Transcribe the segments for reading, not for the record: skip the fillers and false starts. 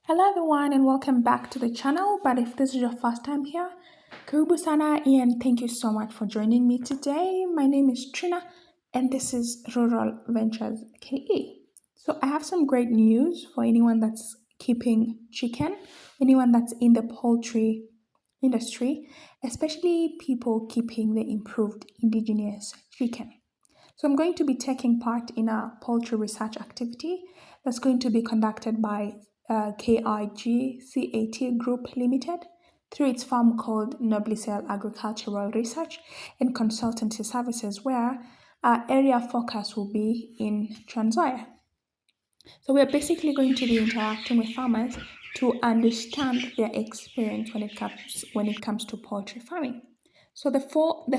Hello everyone and welcome back to the channel. But if this is your first time here, karibu sana and thank you so much for joining me today. My name is Trina and this is Rural Ventures KE. So I have some great news for anyone that's keeping chicken, anyone that's in the poultry industry, especially people keeping the improved indigenous chicken. So I'm going to be taking part in a poultry research activity that's going to be conducted by KIG Group Limited through its firm called Noblicel Agricultural Research and Consultancy Services, where our area focus will be in Transoya. So we're basically going to be interacting with farmers to understand their experience when it comes to poultry farming. So the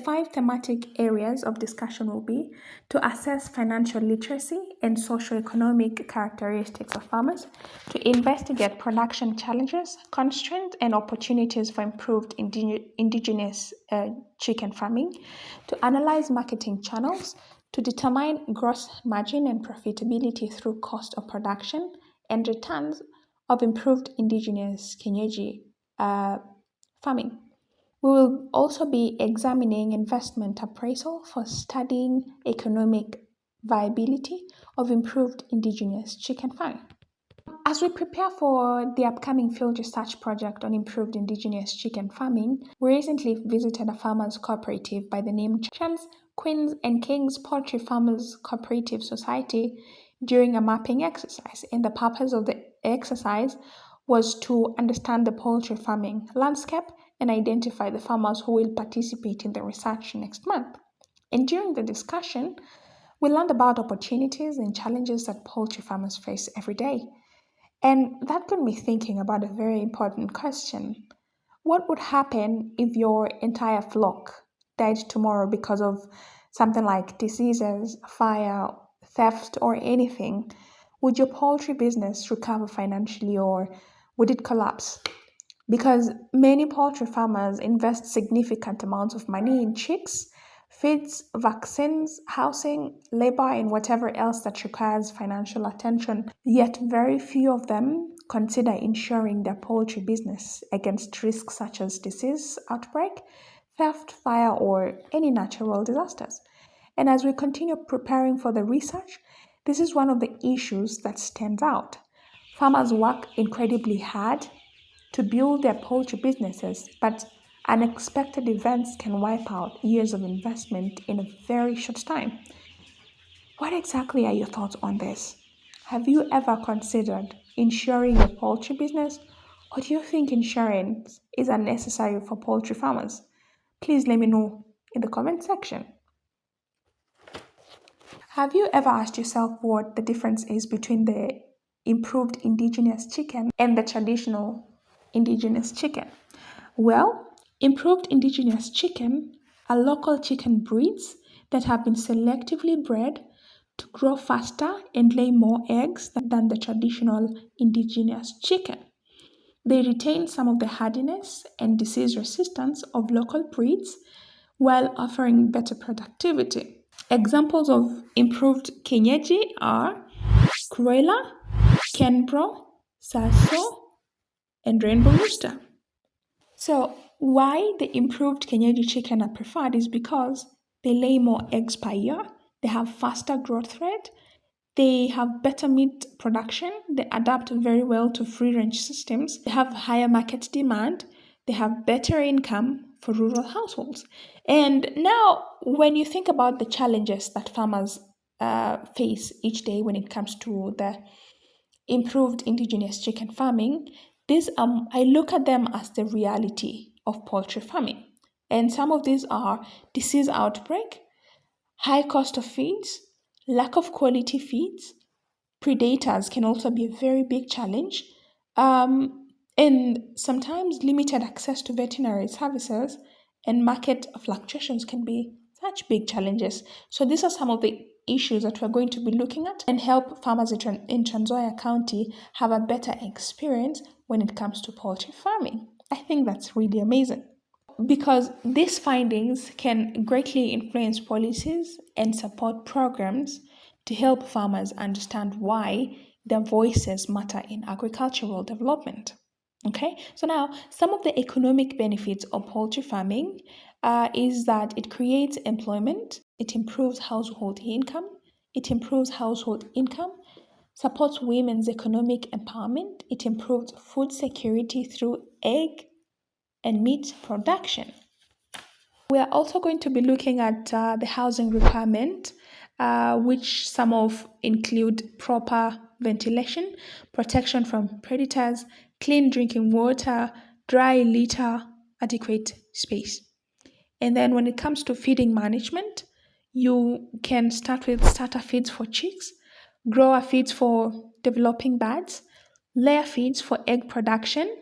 five thematic areas of discussion will be to assess financial literacy and socioeconomic characteristics of farmers, to investigate production challenges, constraints, and opportunities for improved indigenous chicken farming, to analyze marketing channels, to determine gross margin and profitability through cost of production and returns of improved indigenous kienyeji farming. We will also be examining investment appraisal for studying economic viability of improved indigenous chicken farming. As we prepare for the upcoming field research project on improved indigenous chicken farming, we recently visited a farmers cooperative by the name Chickens, Queens and Kings Poultry Farmers Cooperative Society during a mapping exercise. And the purpose of the exercise was to understand the poultry farming landscape and identify the farmers who will participate in the research next month. And during the discussion, we learned about opportunities and challenges that poultry farmers face every day. And that got me thinking about a very important question. What would happen if your entire flock died tomorrow because of something like diseases, fire, theft, or anything? Would your poultry business recover financially or would it collapse? Because many poultry farmers invest significant amounts of money in chicks, feeds, vaccines, housing, labor, and whatever else that requires financial attention. Yet, very few of them consider insuring their poultry business against risks such as disease, outbreak, theft, fire, or any natural disasters. And as we continue preparing for the research, this is one of the issues that stands out. Farmers work incredibly hard to build their poultry businesses, but unexpected events can wipe out years of investment in a very short time. What exactly are your thoughts on this? Have you ever considered insuring your poultry business, or do you think insurance is unnecessary for poultry farmers? Please let me know in the comment section. Have you ever asked yourself what the difference is between the improved indigenous chicken and the traditional indigenous chicken? Well, improved indigenous chicken are local chicken breeds that have been selectively bred to grow faster and lay more eggs than the traditional indigenous chicken. They retain some of the hardiness and disease resistance of local breeds while offering better productivity. Examples of improved kienyeji are Cruella, Kenbro, Sasso, and Rainbow Rooster. So, why the improved Kenyaji chicken are preferred is because they lay more eggs per year, they have faster growth rate, they have better meat production, they adapt very well to free range systems, they have higher market demand, they have better income for rural households. And now, when you think about the challenges that farmers face each day when it comes to the improved indigenous chicken farming, these I look at them as the reality of poultry farming. And some of these are disease outbreak, high cost of feeds, lack of quality feeds, predators can also be a very big challenge, and sometimes limited access to veterinary services and market fluctuations can be such big challenges. So these are some of the issues that we're going to be looking at and help farmers in Transoya County have a better experience when it comes to poultry farming. I think that's really amazing because these findings can greatly influence policies and support programs to help farmers understand why their voices matter in agricultural development. Okay, so now some of the economic benefits of poultry farming is that it creates employment, it improves household income, supports women's economic empowerment, it improves food security through egg and meat production. We are also going to be looking at the housing requirement, which some of include proper ventilation, protection from predators, clean drinking water, dry litter, adequate space. And then when it comes to feeding management, you can start with starter feeds for chicks, grower feeds for developing birds, layer feeds for egg production,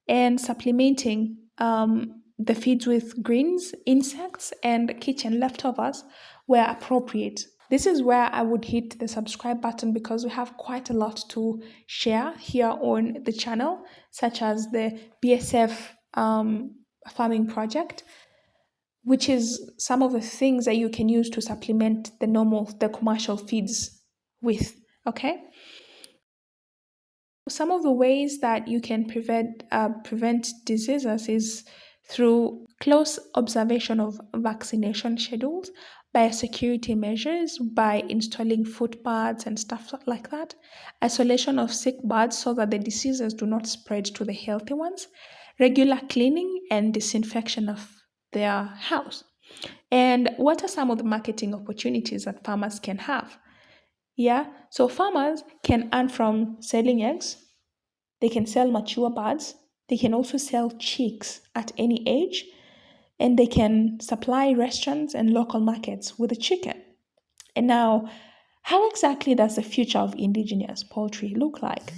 and supplementing the feeds with greens, insects, and kitchen leftovers where appropriate. This is where I would hit the subscribe button because we have quite a lot to share here on the channel, such as the BSF farming project, which is some of the things that you can use to supplement the commercial feeds with. Okay. Some of the ways that you can prevent diseases is through close observation of vaccination schedules, biosecurity measures by installing footpaths and stuff like that, isolation of sick birds so that the diseases do not spread to the healthy ones, regular cleaning and disinfection of their house. And what are some of the marketing opportunities that farmers can have? Yeah, so farmers can earn from selling eggs, they can sell mature birds, they can also sell chicks at any age, and they can supply restaurants and local markets with the chicken. And now, how exactly does the future of indigenous poultry look like?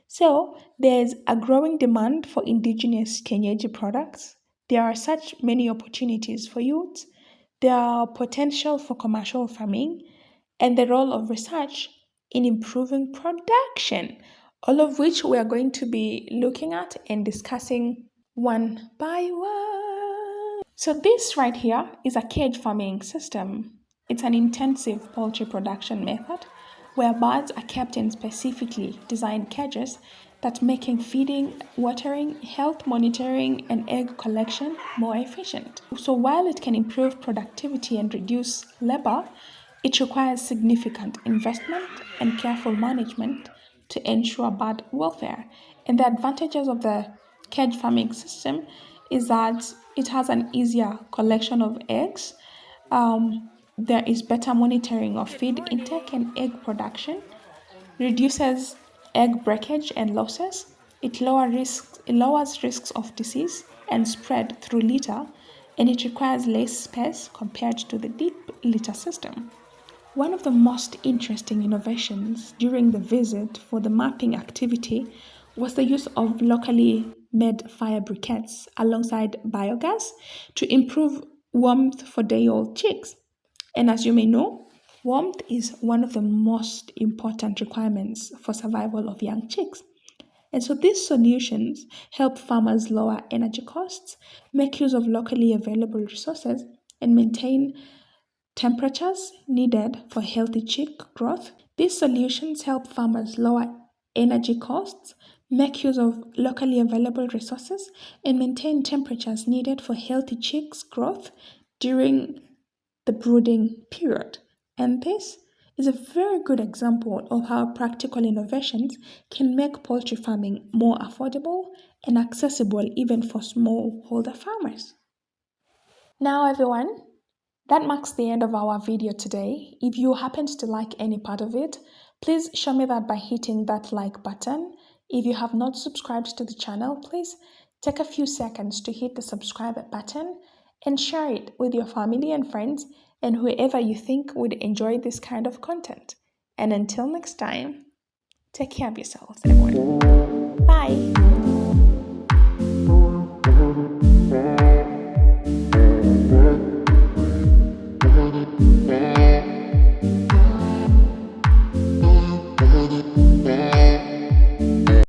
So, there's a growing demand for indigenous Kenyeji products. There are such many opportunities for youth. There are potential for commercial farming and the role of research in improving production, all of which we are going to be looking at and discussing one by one. So, this right here is a cage farming system. It's an intensive poultry production method where birds are kept in specifically designed cages that making feeding, watering, health monitoring, and egg collection more efficient. So while it can improve productivity and reduce labor, it requires significant investment and careful management to ensure bird welfare. And the advantages of the cage farming system is that it has an easier collection of eggs. There is better monitoring of feed intake and egg production, reduces egg breakage and losses. It lowers risks of disease and spread through litter, and it requires less space compared to the deep litter system. One of the most interesting innovations during the visit for the mapping activity was the use of locally made fire briquettes alongside biogas to improve warmth for day-old chicks. And as you may know, warmth is one of the most important requirements for survival of young chicks. And so these solutions help farmers lower energy costs, make use of locally available resources, and maintain temperatures needed for healthy chick growth. These solutions help farmers lower energy costs, make use of locally available resources, and maintain temperatures needed for healthy chicks growth during the brooding period. And this is a very good example of how practical innovations can make poultry farming more affordable and accessible even for smallholder farmers. Now, everyone, that marks the end of our video today. If you happened to like any part of it, please show me that by hitting that like button. If you have not subscribed to the channel, please take a few seconds to hit the subscribe button and share it with your family and friends and whoever you think would enjoy this kind of content. And until next time, take care of yourselves, everyone. Bye.